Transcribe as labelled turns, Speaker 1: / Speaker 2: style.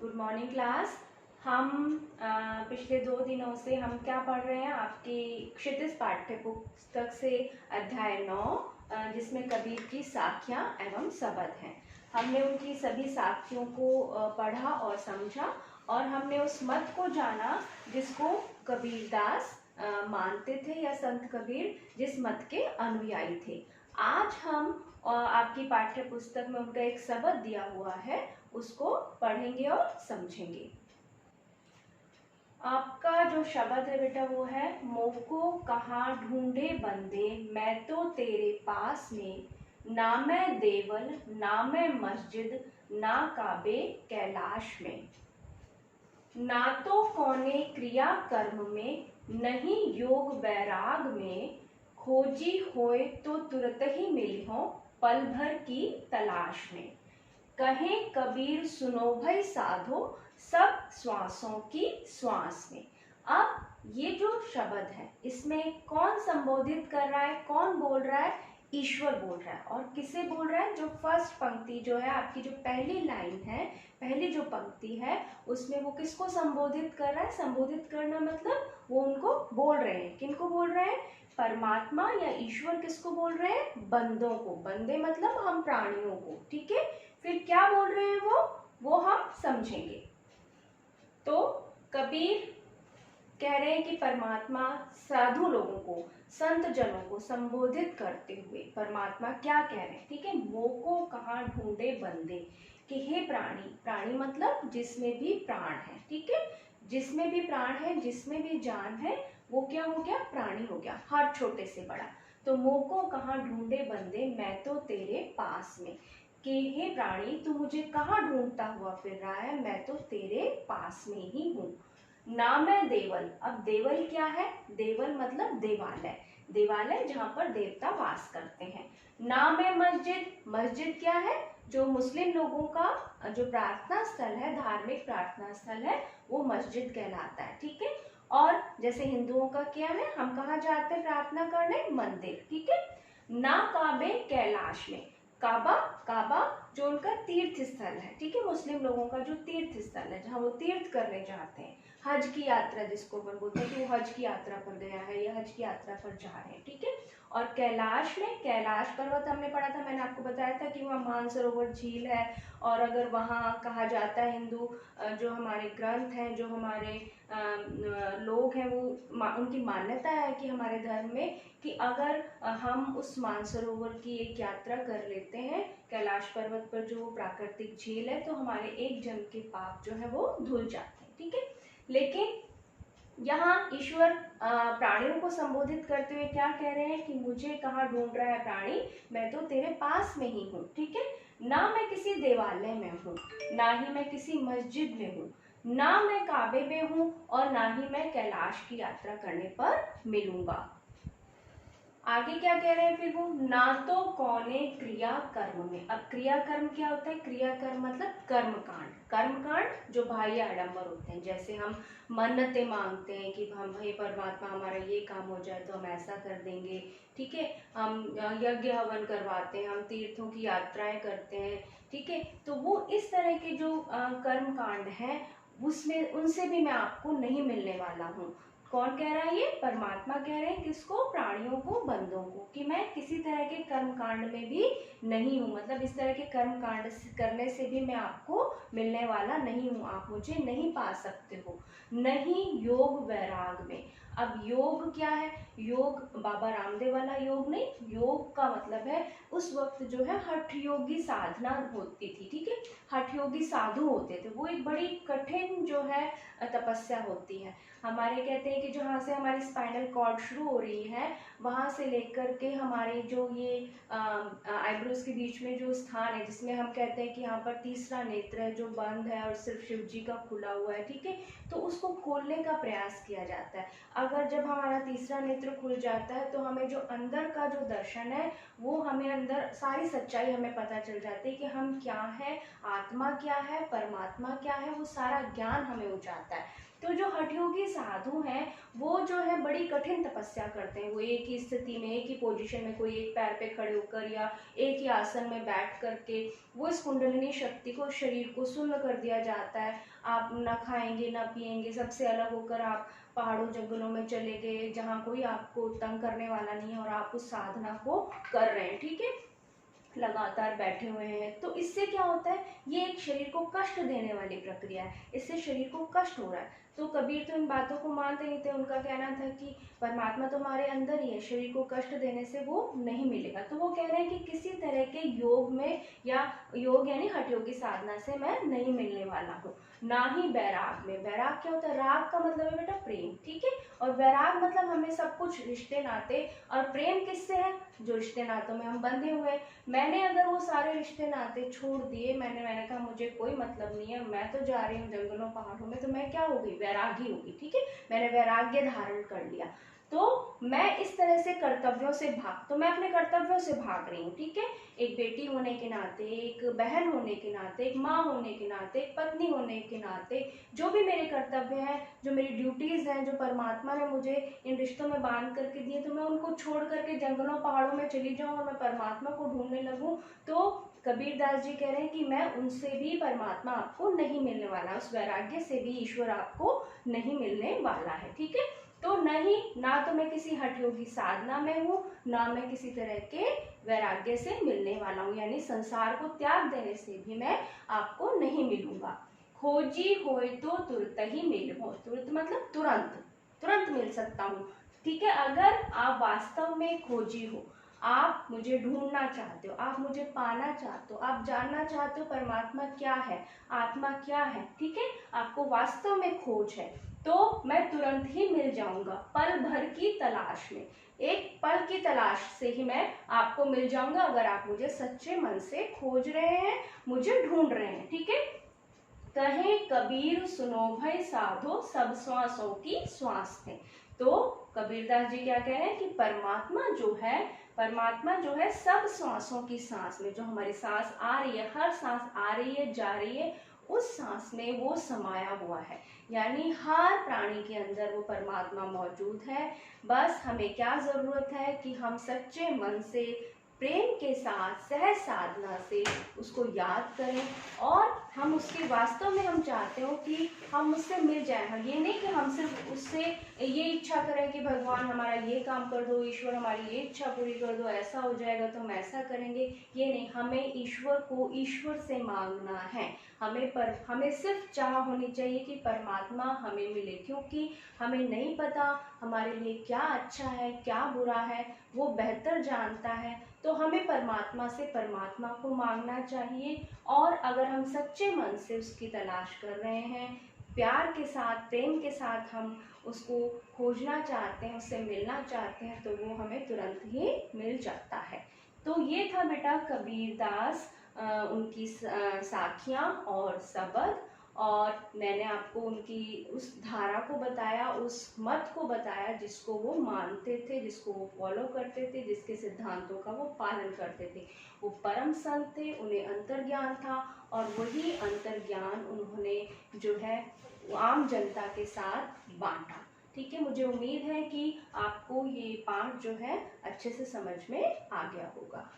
Speaker 1: Good morning class. हम पिछले 2 दिनों से हम क्या पढ़ रहे हैं, आपकी क्षितिज पाठ्य पुस्तक से अध्याय 9 जिसमें कबीर की साखियां एवं शब्द हैं। हमने उनकी सभी साखियों को पढ़ा और समझा और हमने उस मत को जाना जिसको कबीरदास मानते थे या संत कबीर जिस मत के अनुयायी थे। आज हम आपकी पाठ्य पुस्तक में उनका एक शब्द दिया हुआ है, उसको पढ़ेंगे और समझेंगे। आपका जो शब्द है बेटा वो है, मोको कहाँ ढूंढे बंदे मैं तो तेरे पास में, ना मैं देवल ना मैं मस्जिद ना काबे कैलाश में, ना तो कौने क्रिया कर्म में नहीं योग वैराग में, खोजी होए तो तुरत ही मिली हो पल भर की तलाश में, कहे कबीर सुनो भई साधो सब श्वासों की श्वास में। अब ये जो शब्द है इसमें कौन संबोधित कर रहा है, कौन बोल रहा है? ईश्वर बोल रहा है। और किसे बोल रहा है? जो फर्स्ट पंक्ति जो है आपकी, जो पहली लाइन है, पहली जो पंक्ति है उसमें वो किसको संबोधित कर रहा है? संबोधित करना मतलब वो उनको बोल रहे हैं। किनको बोल रहे हैं? परमात्मा या ईश्वर किसको बोल रहे हैं? बंदों को। बंदे मतलब हम प्राणियों को। ठीक है, फिर क्या बोल रहे हैं वो हम समझेंगे। तो कबीर कह रहे हैं कि परमात्मा साधु लोगों को, संत जनों को संबोधित करते हुए परमात्मा क्या कह रहे हैं? ठीक है, मोको कहाँ ढूंढे बंदे, कि हे प्राणी, प्राणी मतलब जिसमें भी प्राण है। ठीक है, जिसमें भी प्राण है, जिसमें भी जान है, वो क्या हो गया? प्राणी हो गया, हर छोटे से बड़ा। तो मोको कहाँ ढूंढे बंदे मैं तो तेरे पास में, कि हे प्राणी तू मुझे कहाँ ढूंढता हुआ फिर रहा है, मैं तो तेरे पास में ही हूँ। ना मैं देवल, अब देवल क्या है? देवल मतलब देवालय, देवालय जहाँ पर देवता वास करते हैं। ना मैं मस्जिद, मस्जिद क्या है? जो मुस्लिम लोगों का जो प्रार्थना स्थल है, धार्मिक प्रार्थना स्थल है, वो मस्जिद कहलाता है। ठीक है, और जैसे हिंदुओं का क्या है, हम कहाँ जाते हैं प्रार्थना करने? मंदिर। ठीक है, ना काबे कैलाश में, काबा, काबा जो उनका तीर्थ स्थल है। ठीक है, मुस्लिम लोगों का जो तीर्थ स्थल है, जहाँ वो तीर्थ करने जाते हैं, हज की यात्रा जिसको अपन बोलते हैं कि वो हज की यात्रा पर गया है या हज की यात्रा पर जा रहे हैं। ठीक है, और कैलाश में, कैलाश पर्वत हमने पढ़ा था, मैंने आपको बताया था कि वहाँ मानसरोवर झील है। और अगर वहाँ कहा जाता है, हिंदू जो हमारे ग्रंथ हैं, जो हमारे लोग हैं, वो उनकी मान्यता है कि हमारे धर्म में कि अगर हम उस मानसरोवर की एक यात्रा कर लेते हैं, कैलाश पर्वत पर जो प्राकृतिक झील है, तो हमारे एक जन्म के पाप जो है वो धुल जाते हैं। ठीक है, लेकिन यहाँ ईश्वर प्राणियों को संबोधित करते हुए क्या कह रहे हैं कि मुझे कहाँ ढूंढ रहा है प्राणी, मैं तो तेरे पास में ही हूँ। ठीक है, ना मैं किसी देवालय में हूँ, ना ही मैं किसी मस्जिद में हूँ, ना मैं काबे में हूँ, और ना ही मैं कैलाश की यात्रा करने पर मिलूंगा। आगे क्या कह रहे हैं फिर वो, ना तो कौने क्रिया कर्म में। अब क्रिया कर्म क्या होता है? क्रिया कर्म मतलब कर्मकांड। कर्मकांड जो बाह्य आडंबर होते हैं, जैसे हम मन्नतें मांगते हैं कि हम, हे परमात्मा हमारा ये काम हो जाए तो हम ऐसा कर देंगे। ठीक है, हम यज्ञ हवन करवाते हैं, हम तीर्थों की यात्राएं करते हैं। ठीक है, तो वो इस तरह के जो कर्मकांड हैं, उसमें उनसे भी मैं आपको नहीं मिलने वाला हूँ। कौन कह रहा है? ये परमात्मा कह रहे हैं। किसको? प्राणियों को, बंदों को, कि मैं किसी तरह के कर्म कांड में भी नहीं हूँ, मतलब इस तरह के कर्म कांड करने से भी मैं आपको मिलने वाला नहीं हूँ, आप मुझे नहीं पा सकते हो। नहीं योग वैराग में। अब योग क्या है? योग बाबा रामदेव वाला योग नहीं, योग का मतलब है उस वक्त जो है हठ योगी साधना होती थी। ठीक है, हठ योगी साधु होते थे, वो एक बड़ी कठिन जो है तपस्या होती है। हमारे कहते हैं कि जहाँ से हमारी स्पाइनल कॉर्ड शुरू हो रही है, वहाँ से लेकर के हमारे जो ये आईब्रोज के बीच में जो स्थान है, जिसमें हम कहते हैं कि यहाँ पर तीसरा नेत्र है जो बंद है और सिर्फ शिव जी का खुला हुआ है। ठीक है, तो उसको खोलने का प्रयास किया जाता है। अगर जब हमारा तीसरा नेत्र खुल जाता है तो हमें जो अंदर का जो दर्शन है, वो हमें अंदर सारी सच्चाई हमें पता चल जाती है कि हम क्या है, आत्मा क्या है, परमात्मा क्या है, वो सारा ज्ञान हमें हो जाता है। तो जो हठयोगी साधु हैं वो जो है बड़ी कठिन तपस्या करते हैं। वो एक ही स्थिति में, एक ही पोजीशन में, कोई एक पैर पे खड़े होकर या एक ही आसन में बैठ करके वो इस कुंडलिनी शक्ति को, शरीर को शून्य कर दिया जाता है। आप ना खाएंगे ना पिएंगे, सबसे अलग होकर आप पहाड़ों जंगलों में चले गए जहाँ कोई आपको तंग करने वाला नहीं है और आप उस साधना को कर रहे हैं, ठीक है, लगातार बैठे हुए हैं। तो इससे क्या होता है, ये एक शरीर को कष्ट देने वाली प्रक्रिया है, इससे शरीर को कष्ट हो रहा है। तो कबीर तो इन बातों को मानते नहीं थे। उनका कहना था कि परमात्मा तो हमारे अंदर ही है, शरीर को कष्ट देने से वो नहीं मिलेगा। तो वो कह रहे हैं कि किसी तरह के योग में, या योग यानी हठयोगी साधना से मैं नहीं मिलने वाला हूँ, ना ही वैराग में। वैराग क्या होता है, राग का मतलब है बेटा प्रेम, ठीक है, और वैराग मतलब हमें सब कुछ रिश्ते नाते, और प्रेम किससे है, जो रिश्ते नातों में हम बंधे हुए हैं। मैंने अगर वो सारे रिश्ते नाते छोड़ दिए, मैंने कहा मुझे कोई मतलब नहीं है, मैं तो जा रही हूँ जंगलों पहाड़ों में, तो मैं क्या हो गई, वैरागी होगी, ठीक है, मैंने वैराग्य धारण कर लिया। तो मैं इस तरह से कर्तव्यों से तो मैं अपने कर्तव्यों से भाग रही हूँ, ठीक है, एक बेटी होने के नाते, एक बहन होने के नाते, एक माँ होने के नाते, एक पत्नी होने के नाते, जो भी मेरे कर्तव्य हैं, जो मेरी ड्यूटीज हैं, जो परमात्मा ने मुझे इन रिश्तों में बांध करके दिए, तो मैं उनको छोड़ करके जंगलों पहाड़ों में चली जाऊँ और मैं परमात्मा को ढूंढने लगूँ। तो कबीर दास जी कह रहे हैं कि मैं उनसे भी परमात्मा आपको नहीं मिलने वाला, उस वैराग्य से भी ईश्वर आपको नहीं मिलने वाला है, ठीक है। तो नहीं, ना तो मैं किसी हठयोगी साधना में हूँ, ना मैं किसी तरह के वैराग्य से मिलने वाला हूँ, यानी संसार को त्याग देने से भी मैं आपको नहीं मिलूंगा। खोजी होए तो तुरत ही मिलूं, तुरत मतलब तुरंत, तुरंत मिल सकता हूँ, ठीक है। अगर आप वास्तव में खोजी हो, आप मुझे ढूंढना चाहते हो, आप मुझे पाना चाहते हो, आप जानना चाहते हो परमात्मा क्या है, आत्मा क्या है, ठीक है, आपको वास्तव में खोज है, तो मैं तुरंत ही मिल जाऊंगा। पल भर की तलाश में, एक पल की तलाश से ही मैं आपको मिल जाऊंगा, अगर आप मुझे सच्चे मन से खोज रहे हैं, मुझे ढूंढ रहे हैं, ठीक है। कहे कबीर सुनो भय साधो, सब श्वासों की श्वास थे। तो कबीरदास जी क्या कह रहे हैं कि परमात्मा जो है सब श्वासों की सांस में, जो हमारी सांस आ रही है, हर सांस आ रही है जा रही है, उस सांस में वो समाया हुआ है, यानी हर प्राणी के अंदर वो परमात्मा मौजूद है। बस हमें क्या जरूरत है कि हम सच्चे मन से, प्रेम के साथ, सहज साधना से उसको याद करें, और हम उसके वास्तव में हम चाहते हो कि हम उससे मिल जाए। हम ये नहीं कि हम सिर्फ उससे ये इच्छा करें कि भगवान हमारा ये काम कर दो, ईश्वर हमारी ये इच्छा पूरी कर दो, ऐसा हो जाएगा तो हम ऐसा करेंगे, ये नहीं। हमें ईश्वर को ईश्वर से मांगना है, हमें सिर्फ चाह होनी चाहिए कि परमात्मा हमें मिले, क्योंकि हमें नहीं पता हमारे लिए क्या अच्छा है क्या बुरा है, वो बेहतर जानता है। तो हमें परमात्मा से परमात्मा को मांगना चाहिए, और अगर हम सच्चे मन से उसकी तलाश कर रहे हैं, प्यार के साथ, प्रेम के साथ हम उसको खोजना चाहते हैं, उससे मिलना चाहते हैं, तो वो हमें तुरंत ही मिल जाता है। तो ये था बेटा कबीरदास, उनकी साखियाँ और शब्द, और मैंने आपको उनकी उस धारा को बताया, उस मत को बताया जिसको वो मानते थे, जिसको वो फॉलो करते थे, जिसके सिद्धांतों का वो पालन करते थे। वो परम संत थे, उन्हें अंतर्ज्ञान था, और वही अंतर्ज्ञान उन्होंने जो है आम जनता के साथ बांटा, ठीक है। मुझे उम्मीद है कि आपको ये पाठ जो है अच्छे से समझ में आ गया होगा।